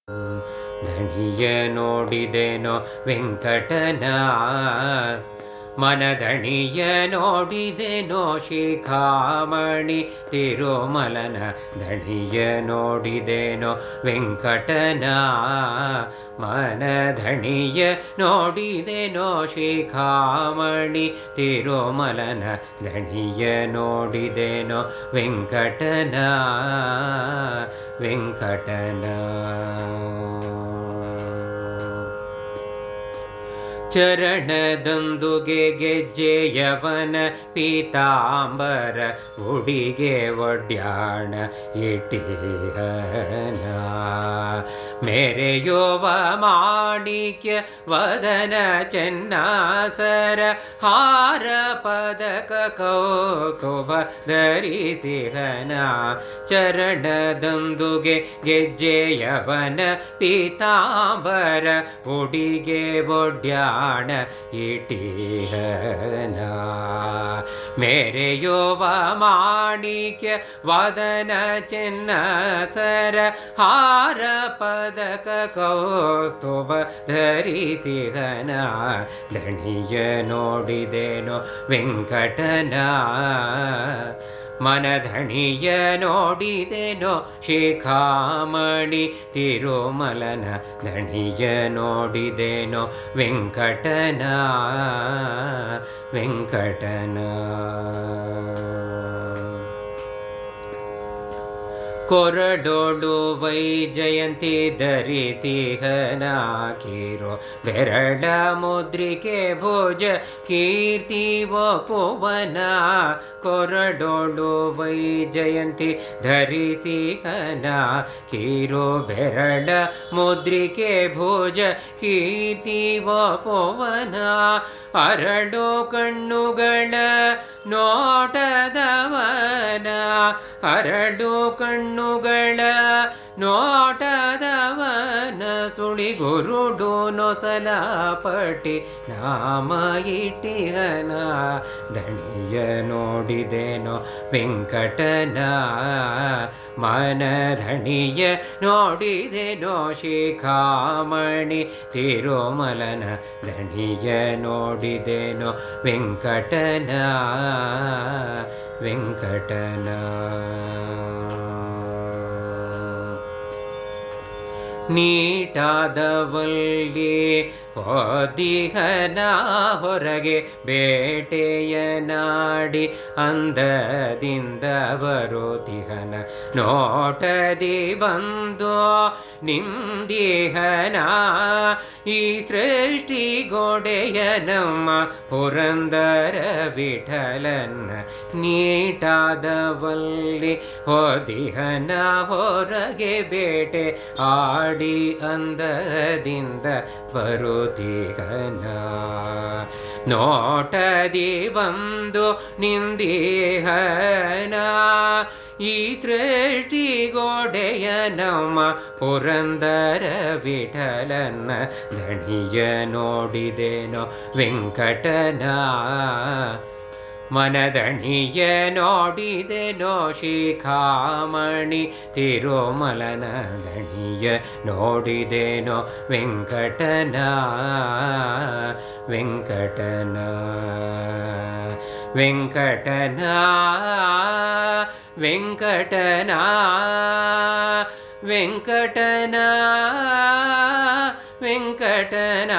ಧಣಿಯ ನೋಡಿದೆನೋ ವೆಂಕಟನ ಮನದಣಿಯ ನೋಡಿದೆನೋ ಶಿಖಾಮಣಿ ತಿರುಮಲನ ಧಣಿಯ ನೋಡಿದೆನೋ ವೆಂಕಟನ ಮನದಣಿಯ ನೋಡಿದೆನೋ ಶಿಖಾಮಣಿ ತಿರುಮಲನ ಧಣಿಯ ನೋಡಿದೆನೋ ವೆಂಕಟನ ವೆಂಕಟನ ಚರಣದೊಂದುಗೆ ಗೆಜ್ಜೆಯವನ ಪೀತಾಂಬರ ಉಡಿಗೆ ಒಡ್ಯಾಣ ಇಟಿಹನ ಮೆರೆಯುವ ಮಾಣಿಕ್ಯ ವದನ ಚೆನ್ನಾಸರ ಹಾರ ಪದಕ ಕೌತುಭ ಧರಿಸಿಹನ ಚರಣದೊಂದುಗೆ ಗೆಜ್ಜೆಯವನ ಪೀತಾಂಬರ ಉಡಿಗೆ ಒಡ್ಯಾಣ ಇಟಿಹನ ಮೆರೆಯುವ ಮಾಣಿಕ್ಯ ವದನ ಚೆನ್ನಸರ ಹಾರ ಪದಕ ಕೌಸ್ತುಭ ಧರಿಸಿಹನ ಧಣಿಯ ನೋಡಿದೆನೋ ವೆಂಕಟನ ಮನಧಣಿಯ ನೋಡಿದೆನೋ ಶಿಖಾಮಣಿ ತಿರುಮಲನ ಧಣಿಯ ನೋಡಿದೆನೋ ವೆಂಕಟನ ವೆಂಕಟನ ಕೊರಡೋಳು ವೈಜಯಂತಿ ಧರಿಸಿಹನ ಕಿರೋ ಬೆರಳ ಮುದ್ರಿಕೆ ಭುಜ ಕೀರ್ತಿ ವಪುವನ ಕೊರಡೋಳು ವೈಜಯಂತಿ ಧರಿಸಿಹನ ಕಿರೋ ಬೆರಳ ಮುದ್ರಿಕೆ ಭುಜ ಕೀರ್ತಿ ವಪುವನ ಅರಳು ಕಣ್ಣುಗಳ ನೋಟದವನ ಅರಳು ಕಣ್ಣುಗಳ ನೋಟದವನ ಸುಳಿಗುರುಡು ನೊಸಲಪಟಿ ನಾಮ ಇಟ್ಟಿಹನ ಧಣಿಯ ನೋಡಿದೆನೋ ವೆಂಕಟನ ಮನಧಣಿಯ ನೋಡಿದೆನೋ ಶಿಖಾಮಣಿ ತಿರುಮಲನ ಧಣಿಯ ನೋಡಿದೆನೋ ವೆಂಕಟನ ವೆಂಕಟನ ನೀಟಾದವಲ್ಲಿ ಓದಿಹನ ಹೊರಗೆ ಬೇಟೆಯ ನಾಡಿ ಅಂದದಿಂದ ಬರುತ್ತಿಹನ ನೋಟದಿ ಬಂದು ನಿಂದಿಹನ ಈ ಸೃಷ್ಟಿ ಗೋಡೆಯ ನಮ್ಮ ಪುರಂದರ ವಿಠಲನ್ನ ನೀಟಾದವಲ್ಲಿ ಓದಿಹನ ಹೊರಗೆ ಬೇಟೆ ಆಡಿ ಅಂದದಿಂದ ಬರುತ್ತಿಹನ ನೋಟದಿ ಬಂದು ನಿಂದಿಹನ ಈ ಸೃಷ್ಟಿ ಗೋಡೆಯ ನಮ್ಮ ಪುರಂದರ ವಿಠಲನ್ನ ಧಣಿಯ ನೋಡಿದೆನೋ ವೆಂಕಟನ ಮನದಣಿಯ ನೋಡಿದೆನೋ ಶಿಖಾಮಣಿ ತಿರುಮಲನ ಧಣಿಯ ನೋಡಿದೆನೋ ವೆಂಕಟನ ವೆಂಕಟನ ವೆಂಕಟನ ವೆಂಕಟನ ವೆಂಕಟನ ವೆಂಕಟನ